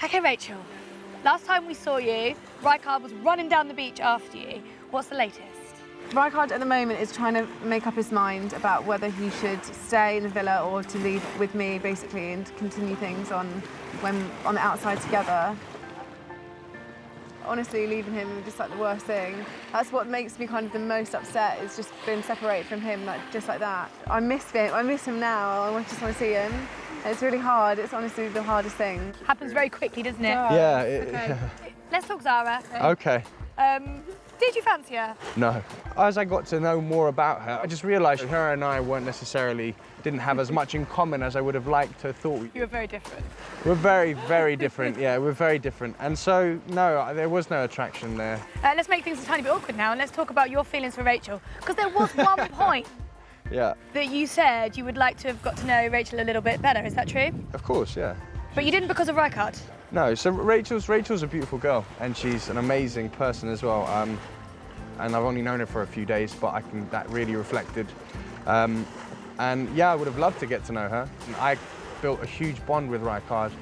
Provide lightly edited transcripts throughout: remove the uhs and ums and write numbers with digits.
Okay, Rachel. Last time we saw you, Rykard was running down the beach after you. What's the latest? Rykard at the moment is trying to make up his mind about whether he should stay in the villa or to leave with me, basically, and continue things on the outside together. Honestly, leaving him was just like the worst thing. That's what makes me kind of the most upset, is just being separated from him, just like that. I miss him now. I just want to see him. It's really hard. It's honestly the hardest thing. Happens very quickly, doesn't it? Yeah. Okay. Let's talk Zara. Okay. Did you fancy her? No. As I got to know more about her, I just realised her and I didn't have as much in common as I would have liked to have thought. You were very different. We're very, very different. Yeah, we're very different. And so, no, there was no attraction there. Let's make things a tiny bit awkward now, and let's talk about your feelings for Rachel. Because there was one point that you said you would like to have got to know Rachel a little bit better. Is that true? Of course, yeah. But you didn't because of Rykard? No, so Rachel's a beautiful girl, and she's an amazing person as well. And I've only known her for a few days, but that really reflected. And yeah, I would have loved to get to know her. I built a huge bond with Rykard,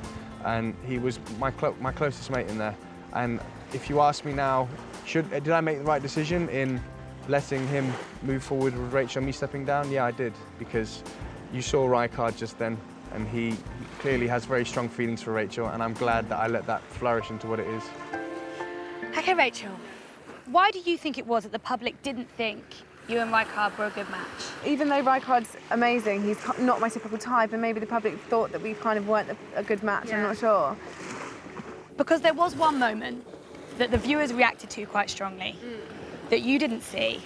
and he was my closest mate in there. And if you ask me now, did I make the right decision in letting him move forward with Rachel and me stepping down? Yeah, I did, because you saw Rykard just then, and he clearly has very strong feelings for Rachel, and I'm glad that I let that flourish into what it is. Okay, Rachel, why do you think it was that the public didn't think you and Rykard were a good match? Even though Rykard's amazing, he's not my typical type, and maybe the public thought that we kind of weren't a good match. I'm not sure. Because there was one moment that the viewers reacted to quite strongly, that you didn't see,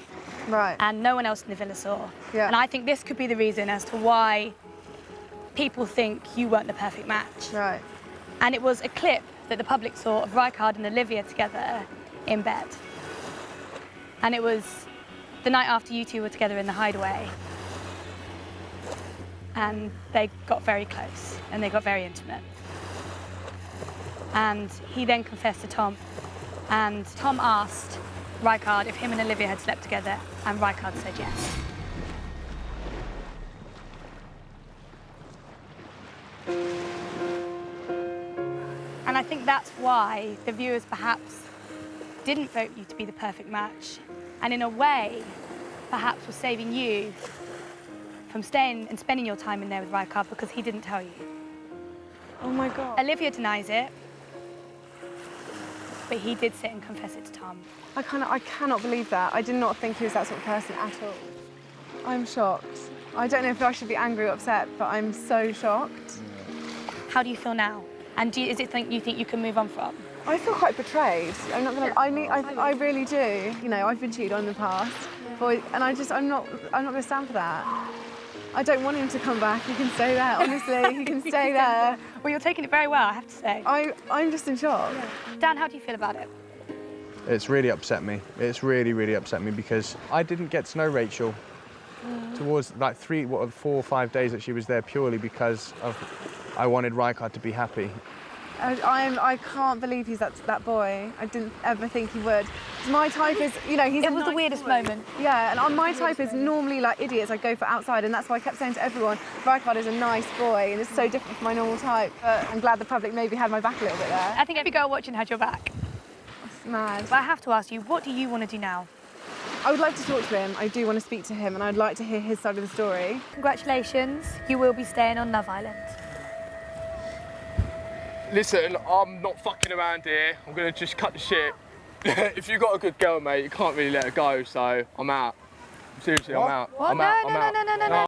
right, and no one else in the villa saw. Yeah. And I think this could be the reason as to why people think you weren't the perfect match. Right. And it was a clip that the public saw of Rykard and Olivia together in bed. And it was the night after you two were together in the hideaway. And they got very close, and they got very intimate. And he then confessed to Tom. And Tom asked Rykard if him and Olivia had slept together, and Rykard said yes. And I think that's why the viewers perhaps didn't vote you to be the perfect match, and in a way, perhaps was saving you from staying and spending your time in there with Rykard because he didn't tell you. Oh my God. Olivia denies it, but he did sit and confess it to Tom. I cannot believe that. I did not think he was that sort of person at all. I'm shocked. I don't know if I should be angry or upset, but I'm so shocked. How do you feel now? And is it something you think you can move on from? I feel quite betrayed. I'm not gonna. I really do. You know, I've been cheated on in the past, and I'm not gonna stand for that. I don't want him to come back. He can stay there. Honestly, he can stay there. Well, you're taking it very well, I have to say. I'm just in shock. Dan, how do you feel about it? It's really upset me. It's really, really upset me because I didn't get to know Rachel towards like 4 or 5 days that she was there purely because I wanted Rykard to be happy. I can't believe he's that boy. I didn't ever think he would. My type is, you know, It was the weirdest moment. Yeah, and my type is normally like idiots. I go for outside, and that's why I kept saying to everyone, Rykard is a nice boy, and it's so different from my normal type. But I'm glad the public maybe had my back a little bit there. I think every girl watching had your back. It's mad. But I have to ask you, what do you want to do now? I would like to talk to him. I do want to speak to him, and I'd like to hear his side of the story. Congratulations, you will be staying on Love Island. Listen, I'm not fucking around here. I'm gonna just cut the shit. If you got a good girl, mate, you can't really let her go, so I'm out. Seriously, I'm out. What? I'm out. No.